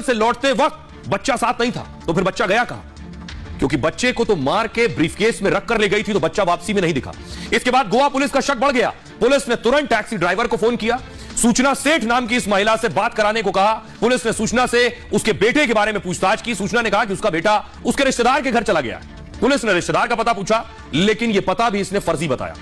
से लौटते वक्त बच्चा साथ नहीं था, तो फिर बच्चा गया कहां? क्योंकि बच्चे को तो मार के ब्रीफकेस में रखकर ले गई थी, तो बच्चा वापसी में नहीं दिखा। इसके बाद गोवा पुलिस का शक बढ़ गया। पुलिस ने तुरंत टैक्सी ड्राइवर को फोन किया, सूचना सेठ नाम की इस महिला से बात कराने को कहा। पुलिस ने सूचना से उसके बेटे के बारे में पूछताछ की। सूचना ने कहा कि उसका बेटा उसके रिश्तेदार के घर चला गया। पुलिस ने रिश्तेदार का पता पूछा, लेकिन यह पता भी इसने फर्जी बताया।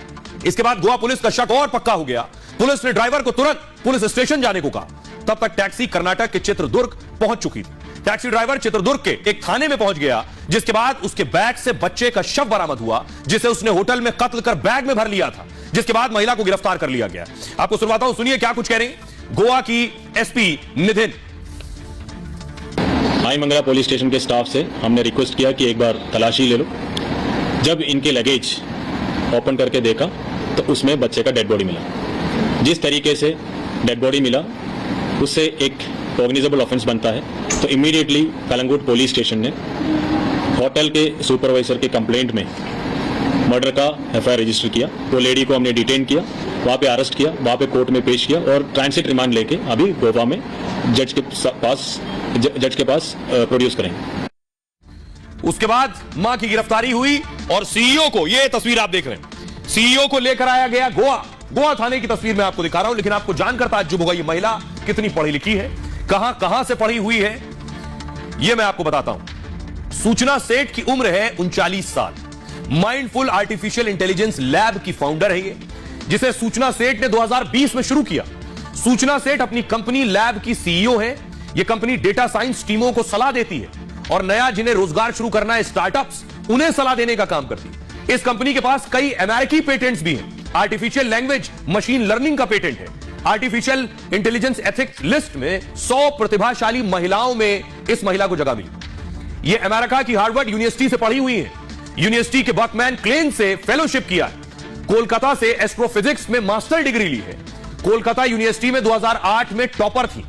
इसके बाद गोवा पुलिस का शक और पक्का हो गया। पुलिस ने ड्राइवर को तुरंत पुलिस स्टेशन जाने को कहा। तब तक टैक्सी कर्नाटक के चित्रदुर्ग पहुंच चुकी थी। टैक्सी ड्राइवर चित्रदुर्ग के एक थाने में पहुंच गया, जिसके बाद उसके बैग से बच्चे का शव बरामद हुआ, जिसे उसने होटल में कत्ल कर बैग में भर लिया था। जिसके बाद महिला को गिरफ्तार कर लिया गया। आपको सुनवाता हूं, सुनिए क्या कुछ कह रही गोवा की एसपी निधिन। आई मंगला पुलिस स्टेशन के स्टाफ से हमने रिक्वेस्ट किया कि एक बार तलाशी ले लो। जब इनके लगेज ओपन करके देखा तो उसमें बच्चे का डेड बॉडी मिला। जिस तरीके से डेड बॉडी मिला उससे एक कॉग्निजेबल ऑफेंस बनता है। तो इमीडिएटली कलंगुट पुलिस स्टेशन ने होटल के सुपरवाइजर के कंप्लेंट में मर्डर का एफआईआर रजिस्टर किया। वो लेडी को हमने डिटेन किया, वहाँ पे अरेस्ट किया, वहाँ पे कोर्ट में पेश किया और ट्रांसिट रिमांड लेके अभी गोवा में जज के पास प्रोड्यूस करेंगे। उसके बाद मां की गिरफ्तारी हुई और सीईओ को, ये तस्वीर आप देख रहे हैं, सीईओ को लेकर आया गया गोवा थाने की तस्वीर मैं आपको दिखा रहा हूं। लेकिन आपको जानकर ताज्जुब होगा, ये महिला कितनी पढ़ी लिखी है, कहां से पढ़ी हुई है, यह मैं आपको बताता हूं। सूचना सेठ की उम्र है 39 साल। माइंडफुल आर्टिफिशियल इंटेलिजेंस लैब की फाउंडर है ये, जिसे सूचना सेठ ने 2020 में शुरू किया। सूचना सेठ अपनी कंपनी लैब की सीईओ है। यह कंपनी डेटा साइंस टीमों को सलाह देती है और नया जिन्हें रोजगार शुरू करना है, स्टार्टअप्स, उन्हें सलाह देने का काम करती है। इस कंपनी के पास कई अमेरिकी पेटेंट्स भी हैं। आर्टिफिशियल लैंग्वेज मशीन लर्निंग का पेटेंट है। आर्टिफिशियल इंटेलिजेंस एथिक्स लिस्ट में 100 प्रतिभाशाली महिलाओं में इस महिला को जगह मिली। यह अमेरिका की हार्वर्ड यूनिवर्सिटी से पढ़ी हुई है। यूनिवर्सिटी के बर्कमैन क्लेन से फेलोशिप किया है। कोलकाता से एस्ट्रोफिजिक्स में मास्टर डिग्री ली है। कोलकाता यूनिवर्सिटी में 2008 में टॉपर थी।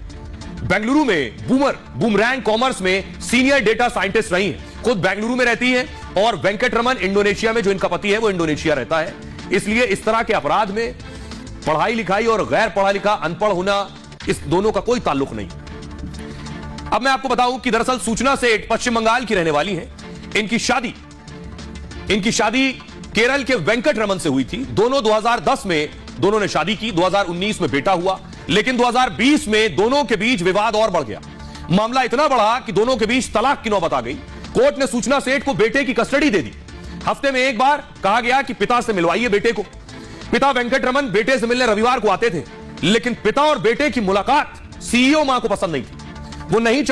बेंगलुरु में बूमरैंग कॉमर्स में सीनियर डेटा साइंटिस्ट रही हैं। खुद बेंगलुरु में रहती हैं और वेंकटरमन इंडोनेशिया में, जो इनका पति है वो इंडोनेशिया रहता है। इसलिए इस तरह के अपराध में पढ़ाई लिखाई और गैर पढ़ा लिखा अनपढ़ होना, इस दोनों का कोई ताल्लुक नहीं। अब मैं आपको बताऊं कि दरअसल सूचना सेठ पश्चिम बंगाल की रहने वाली है। इनकी शादी केरल के वेंकटरमन से हुई थी। दोनों 2010 में दोनों ने शादी की। 2019 में बेटा हुआ, लेकिन 2020 में दोनों के बीच विवाद और बढ़ गया। मामला इतना बढ़ा कि दोनों के बीच तलाक की नौबत आ गई। कोर्ट ने सूचना सेठ को बेटे की कस्टडी दे दी। हफ्ते में एक बार कहा गया कि पिता से मिलवाइए बेटे को। पिता वेंकटरमन बेटे से मिलने रविवार को आते थे, लेकिन पिता और बेटे की मुलाकात सीईओ मां को पसंद नहीं थी। वो नहीं